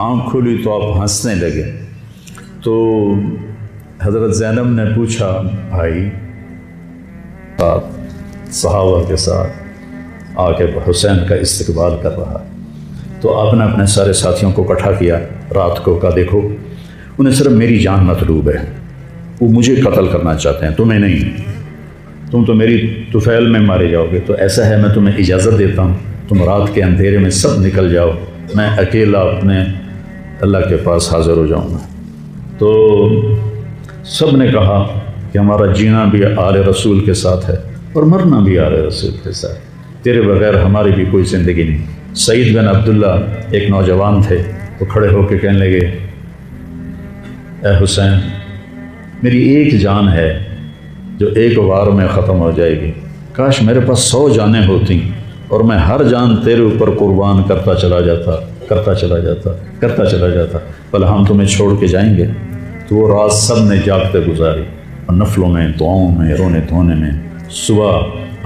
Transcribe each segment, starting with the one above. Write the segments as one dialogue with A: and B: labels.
A: آنکھ کھلی تو آپ ہنسنے لگے۔ تو حضرت زینب نے پوچھا بھائی آپ صحابہ کے ساتھ آ کے حسین کا استقبال کر رہا، تو آپ نے اپنے سارے ساتھیوں کو اکٹھا کیا رات کو، کہا دیکھو انہیں صرف میری جان مطلوب ہے، وہ مجھے قتل کرنا چاہتے ہیں، تمہیں نہیں، تم تو میری طفیل میں مارے جاؤ گے، تو ایسا ہے میں تمہیں اجازت دیتا ہوں تم رات کے اندھیرے میں سب نکل جاؤ، میں اکیلا اپنے اللہ کے پاس حاضر ہو جاؤں گا۔ تو سب نے کہا کہ ہمارا جینا بھی آل رسول کے ساتھ ہے اور مرنا بھی آل رسول کے ساتھ، تیرے بغیر ہماری بھی کوئی زندگی نہیں۔ سعید بن عبداللہ ایک نوجوان تھے، وہ کھڑے ہو کے کہنے لگے اے حسین میری ایک جان ہے جو ایک وار میں ختم ہو جائے گی، کاش میرے پاس 100 جانیں ہوتی اور میں ہر جان تیرے اوپر قربان کرتا چلا جاتا، بھلا ہم تمہیں چھوڑ کے جائیں گے؟ تو وہ رات سب نے جاگتے گزاری اور نفلوں میں، دعاؤں میں، رونے دھونے میں۔ صبح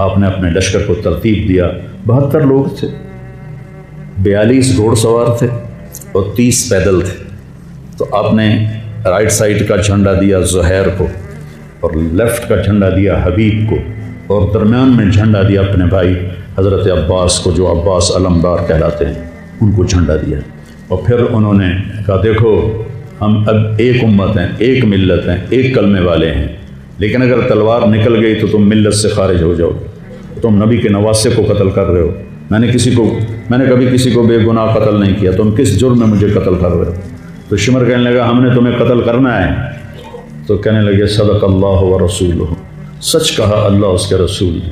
A: آپ نے اپنے لشکر کو ترتیب دیا، 72 لوگ تھے، 42 گھوڑ سوار تھے اور 30 پیدل تھے۔ تو آپ نے رائٹ سائڈ کا جھنڈا دیا زہیر کو اور لیفٹ کا جھنڈا دیا حبیب کو اور درمیان میں جھنڈا دیا اپنے بھائی حضرت عباس کو، جو عباس علمدار کہلاتے ہیں، ان کو جھنڈا دیا۔ اور پھر انہوں نے کہا دیکھو ہم اب ایک امت ہیں، ایک ملت ہیں، ایک کلمے والے ہیں، لیکن اگر تلوار نکل گئی تو تم ملت سے خارج ہو جاؤ، تم نبی کے نواسے کو قتل کر رہے ہو، میں نے کبھی کسی کو بے گناہ قتل نہیں کیا، تم کس جرم میں مجھے قتل کر رہے ہو؟ تو شمر کہنے لگا ہم نے تمہیں قتل کرنا ہے۔ تو کہنے لگے صدق اللہ و رسولہ، سچ کہا اللہ اس کے رسول نے۔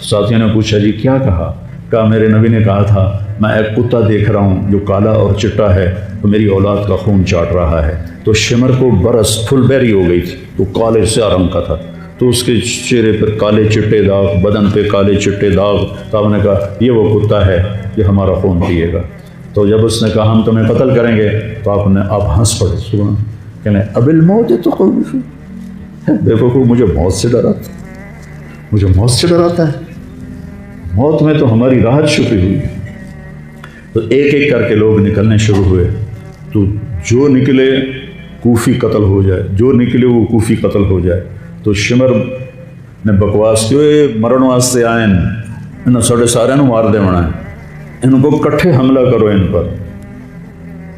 A: ساتھیوں نے پوچھا جی کیا کہا؟ کہا میرے نبی نے کہا تھا میں ایک کتا دیکھ رہا ہوں جو کالا اور چٹا ہے تو میری اولاد کا خون چاٹ رہا ہے۔ تو شمر کو برس پھل بیری ہو گئی تھی، تو کالے سیاہ رنگ کا تھا، تو اس کے چہرے پر کالے چٹے داغ، بدن پہ کالے چٹے داغ۔ تو آپ نے کہا یہ وہ کتا ہے یہ ہمارا خون پیے گا۔ تو جب اس نے کہا ہم تمہیں قتل کریں گے تو آپ ہنس پڑے، سبحان، کہنے اب الموت تو بیوقوف، مجھے موت سے ڈراتا ہے، موت میں تو ہماری راحت چھپی ہوئی ہے۔ تو ایک ایک کر کے لوگ نکلنے شروع ہوئے، تو جو نکلے کوفی قتل ہو جائے، جو نکلے وہ کوفی قتل ہو جائے۔ تو شمر نے بکواس کی مرن واسطے آئے انہوں ساڑھے سارے مار دے ہونا ہے، ان کو کٹھے حملہ کرو ان پر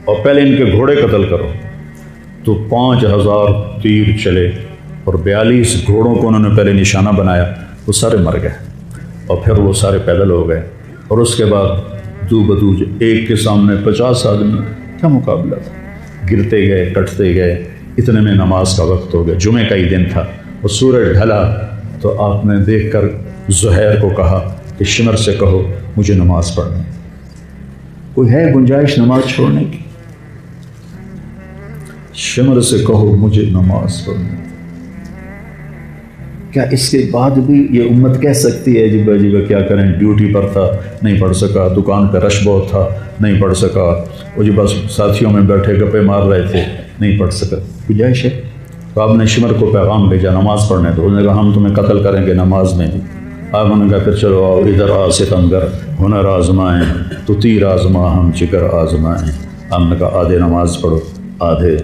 A: اور پہلے ان کے گھوڑے قتل کرو۔ تو 5000 تیر چلے اور 42 گھوڑوں کو انہوں نے پہلے نشانہ بنایا، وہ سارے مر گئے اور پھر وہ سارے پیدل ہو گئے۔ اور اس کے بعد دو بدو ایک کے سامنے 50 آدمی، کیا مقابلہ تھا، گرتے گئے کٹتے گئے، اتنے میں نماز کا وقت ہو گیا، جمعے کا ہی دن تھا اور سورج ڈھلا۔ تو آپ نے دیکھ کر زہیر کو کہا کہ شمر سے کہو مجھے نماز پڑھنی، کوئی ہے گنجائش نماز چھوڑنے کی؟ شمر سے کہو مجھے نماز پڑھنی۔ کیا اس کے بعد بھی یہ امت کہہ سکتی ہے جی بھائی کیا کریں، ڈیوٹی پر تھا نہیں پڑھ سکا، دکان پہ رش بہت تھا نہیں پڑھ سکا، وہ جی بس ساتھیوں میں بیٹھے گپے مار رہے تھے نہیں پڑھ سکا، گنجائش ہے؟ تو آپ نے شمر کو پیغام بھیجا نماز پڑھنے، تو انہوں نے کہا ہم تمہیں قتل کریں گے نماز میں بھی۔ آپ نے کہا پھر چلو آؤ ادھر آ ستمگر، ہنر آزمائیں تو تیر آزما ہم جگر آزمائیں۔ ہم نے کہا آدھے نماز پڑھو آدھے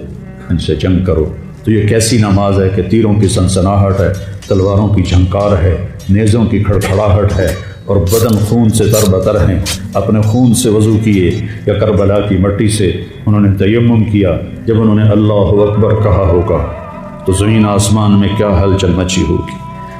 A: ان سے جنگ کرو۔ تو یہ کیسی نماز ہے کہ تیروں کی سنسناہٹ ہے، تلواروں کی جھنکار ہے، نیزوں کی کھڑکھڑاہٹ ہے اور بدن خون سے تر بتر ہیں۔ اپنے خون سے وضو کیے یا کربلا کی مٹی سے انہوں نے تیمم کیا۔ جب انہوں نے اللہ اکبر کہا ہوگا تو زمین آسمان میں کیا ہلچل مچی ہوگی،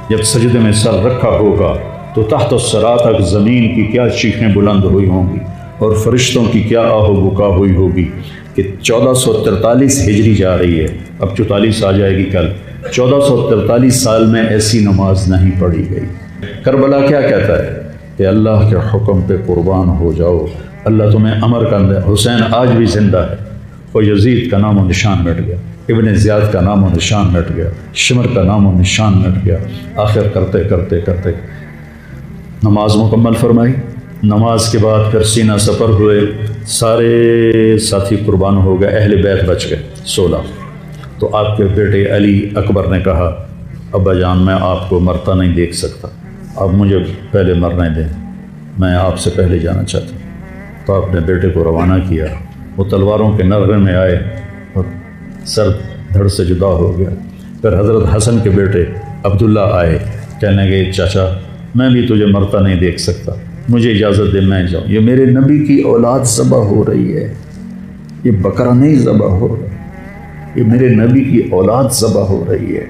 A: جب سجدے میں سر رکھا ہوگا تو تحت الثری تک زمین کی کیا چیخیں بلند ہوئی ہوں گی اور فرشتوں کی کیا آہ و بکا ہوئی ہوگی کہ 1443 ہجری جا رہی ہے، اب 44 آ جائے گی کل، 1443 سال میں ایسی نماز نہیں پڑھی گئی۔ کربلا کیا کہتا ہے کہ اللہ کے حکم پہ قربان ہو جاؤ، اللہ تمہیں امر کر دے۔ حسین آج بھی زندہ ہے اور یزید کا نام و نشان مٹ گیا، ابن زیاد کا نام و نشان مٹ گیا، شمر کا نام و نشان مٹ گیا۔ آخر کرتے کرتے کرتے نماز مکمل فرمائی۔ نماز کے بعد پھر سینہ سپر ہوئے، سارے ساتھی قربان ہو گئے، اہل بیت بچ گئے 16۔ تو آپ کے بیٹے علی اکبر نے کہا ابا جان میں آپ کو مرتا نہیں دیکھ سکتا، آپ مجھے پہلے مرنے دیں، میں آپ سے پہلے جانا چاہتا ہوں۔ تو آپ نے بیٹے کو روانہ کیا وہ تلواروں کے نغمے میں آئے اور سر دھڑ سے جدا ہو گیا۔ پھر حضرت حسن کے بیٹے عبداللہ آئے، کہنے لگے چچا میں بھی تجھے مرتا نہیں دیکھ سکتا، مجھے اجازت دے میں جاؤں، یہ میرے نبی کی اولاد ذبح ہو رہی ہے، یہ بکرا نہیں ذبح ہو رہا، یہ میرے نبی کی اولاد ذبح ہو رہی ہے۔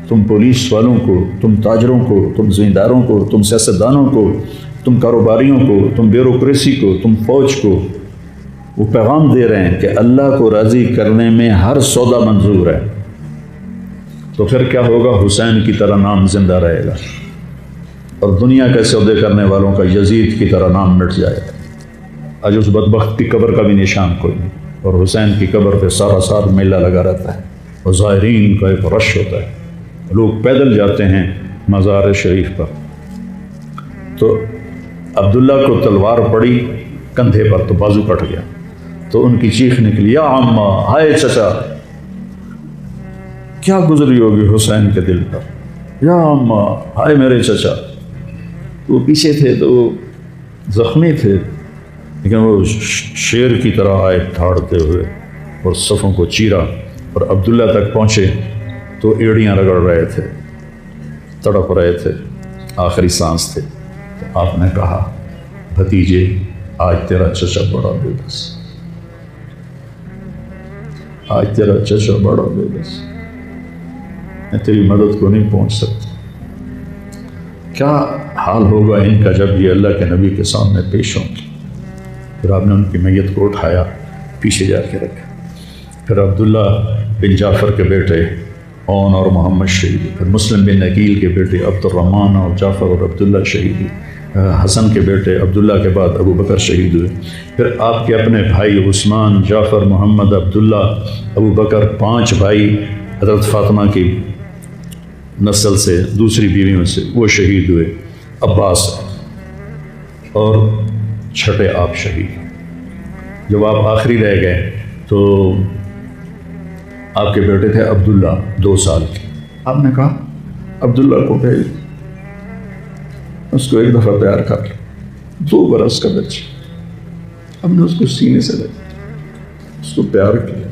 A: تم پولیس والوں کو، تم تاجروں کو، تم زمینداروں کو، تم سیاستدانوں کو، تم کاروباریوں کو، تم بیوروکریسی کو، تم فوج کو وہ پیغام دے رہے ہیں کہ اللہ کو راضی کرنے میں ہر سودا منظور ہے، تو پھر کیا ہوگا؟ حسین کی طرح نام زندہ رہے گا اور دنیا کے سودے کرنے والوں کا یزید کی طرح نام مٹ جائے گا۔ آج اس بدبخت کی قبر کا بھی نشان کوئی نہیں، اور حسین کی قبر پہ سارا سال میلہ لگا رہتا ہے اور زائرین کا ایک رش ہوتا ہے، لوگ پیدل جاتے ہیں مزار شریف پر۔ تو عبداللہ کو تلوار پڑی کندھے پر تو بازو کٹ گیا، تو ان کی چیخ نکلی یا عمّا، ہائے چچا، کیا گزری ہوگی حسین کے دل پر، یا عمّا، ہائے میرے چچا۔ وہ پیچھے تھے تو وہ زخمی تھے، لیکن وہ شیر کی طرح آئے دھاڑتے ہوئے اور صفوں کو چیرا، اور عبداللہ تک پہنچے تو ایڑیاں رگڑ رہے تھے، تڑپ رہے تھے، آخری سانس تھے۔ تو آپ نے کہا بھتیجے آج تیرا چچا بڑا بے بس، آج تیرا چچا بڑا بے بس، میں تیری مدد کو نہیں پہنچ سکتا۔ کیا حال ہوگا ان کا جب یہ اللہ کے نبی کے سامنے پیش ہوں گے؟ پھر آپ نے ان کی میت کو اٹھایا، پیچھے جا کے رکھا۔ پھر عبداللہ بن جعفر کے بیٹے اون اور محمد شہید، پھر مسلم بن عقیل کے بیٹے عبد الرحمن اور جعفر اور عبداللہ شہید، حسن کے بیٹے عبداللہ کے بعد ابو بکر شہید ہوئے۔ پھر آپ کے اپنے بھائی عثمان، جعفر، محمد، عبداللہ، ابو بکر، 5 بھائی حضرت فاطمہ کی نسل سے، دوسری بیویوں سے، وہ شہید ہوئے، عباس، اور چھٹے آپ شہید۔ جب آپ آخری رہ گئے تو آپ کے بیٹے تھے عبداللہ 2 سال کے، آپ نے کہا عبداللہ کو بھیج، اس کو ایک دفعہ پیار کر لیا، 2 برس کا بچہ، ہم نے اس کو سینے سے لگا، اس کو پیار کیا،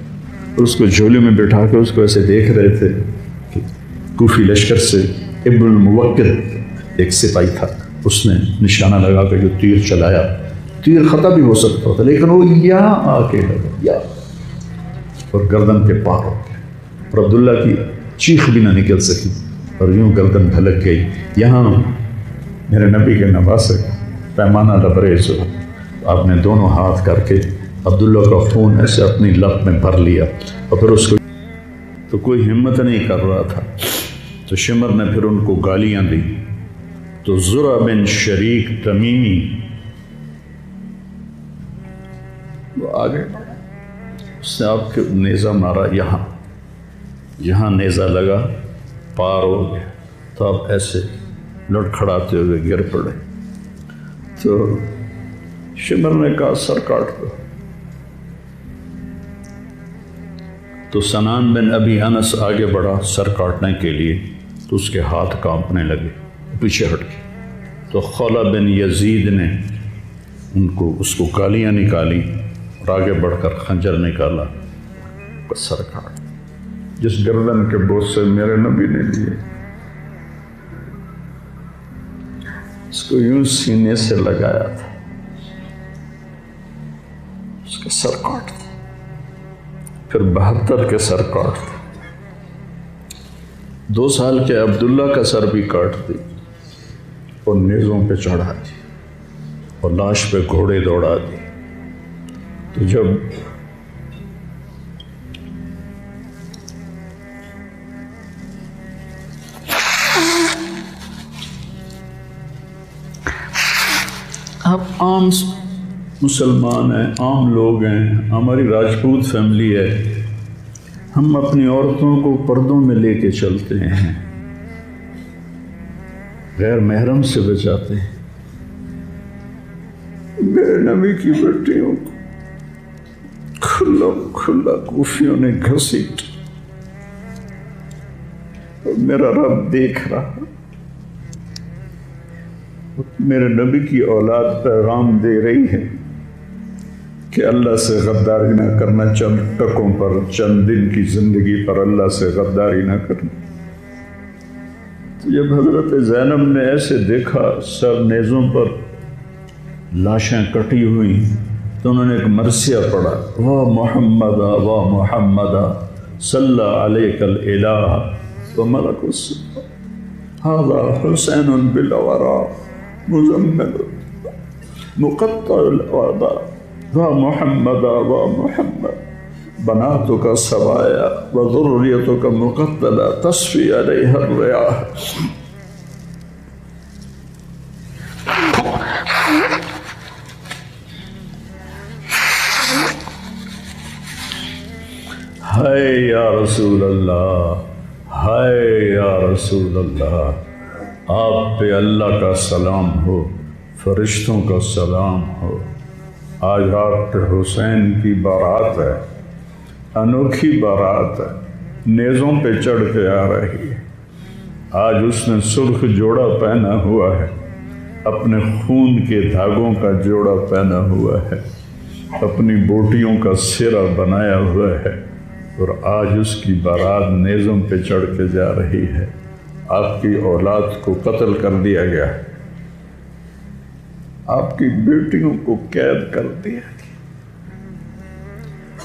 A: اور اس کو جھولے میں بٹھا کے اس کو ایسے دیکھ رہے تھے کہ کوفی لشکر سے ابن الموکل ایک سپاہی تھا، اس نے نشانہ لگا کے جو تیر چلایا، تیر خطا بھی ہو سکتا تھا لیکن وہ یہاں آ کے لگا، یا اور گردن کے پار ہو گیا، اور عبداللہ کی چیخ بھی نہ نکل سکی اور یوں گردن دھلک گئی۔ یہاں میرے نبی کے نواسے پیمانہ لبریز ہوا، آپ نے دونوں ہاتھ کر کے عبداللہ کا خون ایسے اپنی لب میں بھر لیا، اور پھر اس کو تو کوئی ہمت نہیں کر رہا تھا، تو شمر نے پھر ان کو گالیاں دی، تو زرع بن شریک تمیمی وہ آگے، اس نے آپ کے نیزہ مارا، یہاں نیزہ لگا، پار ہو گیا، تو آپ ایسے لڑکھڑاتے ہوئے گر پڑے۔ تو شمر نے کہا سر کاٹ دو، تو سنان بن ابی انس آگے بڑھا سر کاٹنے کے لیے، تو اس کے ہاتھ کانپنے لگے، پیچھے ہٹ گئے، تو خولہ بن یزید نے اس کو گالیاں نکالی اور آگے بڑھ کر خنجر نکالا، سر کاٹ، جس گردن کے بوجھ سے میرے نبی نے لیے، اس کو یوں سینے سے لگایا تھا، اس کا سر کاٹ دیا، پھر 72 کے سر کاٹ دیا، 2 سال کے عبداللہ کا سر بھی کاٹ دی اور نیزوں پہ چڑھا دی اور لاش پہ گھوڑے دوڑا دی۔ تو جب آپ عام مسلمان ہیں، عام لوگ ہیں، ہماری راجپوت فیملی ہے، ہم اپنی عورتوں کو پردوں میں لے کے چلتے ہیں، غیر محرم سے بچاتے ہیں، میرے نبی کی بیٹیوں کو کھلا کوفیوں نے گھسیٹ، اور میرا رب دیکھ رہا، میرے نبی کی اولاد پیغام دے رہی ہے کہ اللہ سے غداری نہ کرنا، چند ٹکوں پر، چند دن کی زندگی پر اللہ سے غداری نہ کرنا۔ جب حضرت زینب نے ایسے دیکھا سر نیزوں پر لاشیں کٹی ہوئی تو انہوں نے ایک مرثیہ پڑھا، وا محمدا وا محمدا صلی علیک الالہ وملک السماء ھذا حسین بالورا مزمل مقطع الاعضاء وا محمدا وا محمد بناتک سوایا وذریتک مقتلہ تصفی علیہ الریاح۔ ہائے یا رسول اللہ، ہائے یا رسول اللہ، آپ پہ اللہ کا سلام ہو، فرشتوں کا سلام ہو۔ آج ڈاکٹر حسین کی بارات ہے، انوکھی بارات ہے، نیزوں پہ چڑھ کے آ رہی ہے۔ آج اس نے سرخ جوڑا پہنا ہوا ہے، اپنے خون کے دھاگوں کا جوڑا پہنا ہوا ہے، اپنی بوٹیوں کا سرا بنایا ہوا ہے، اور آج اس کی بارات نیزوں پہ چڑھ کے جا رہی ہے۔ آپ کی اولاد کو قتل کر دیا گیا، آپ کی بیٹیوں کو قید کر دیا،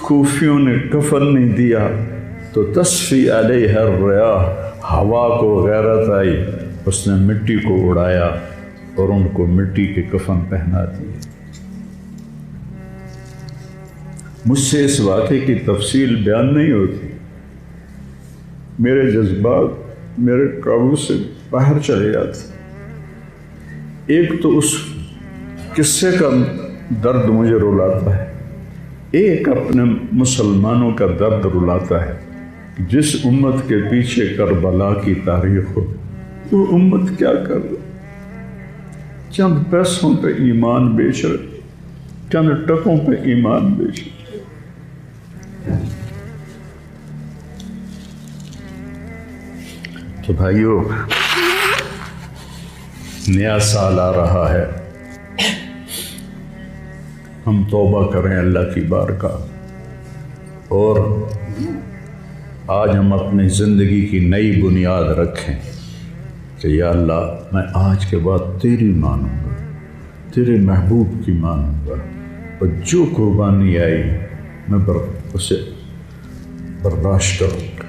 A: کوفیوں نے کفن نہیں دیا تو تصفی علیہ الریاح، ہوا کو غیرت آئی، اس نے مٹی کو اڑایا اور ان کو مٹی کے کفن پہنا دیے۔ مجھ سے اس واقعے کی تفصیل بیان نہیں ہوتی، میرے جذبات میرے قابو سے باہر چلے جاتے۔ ایک تو اس قصے کا درد مجھے رلاتا ہے، ایک اپنے مسلمانوں کا درد رلاتا ہے۔ جس امت کے پیچھے کربلا کی تاریخ ہو، وہ امت کیا کر رہی؟ چند پیسوں پہ ایمان بیچ رہے، چند ٹکوں پہ ایمان بیچ رہے۔ تو بھائیو، نیا سال آ رہا ہے، ہم توبہ کریں اللہ کی بارگاہ، اور آج ہم اپنی زندگی کی نئی بنیاد رکھیں کہ یا اللہ، میں آج کے بعد تیری مانوں گا، تیرے محبوب کی مانوں گا، اور جو قربانی آئی میں اسے برداشت کروں گا۔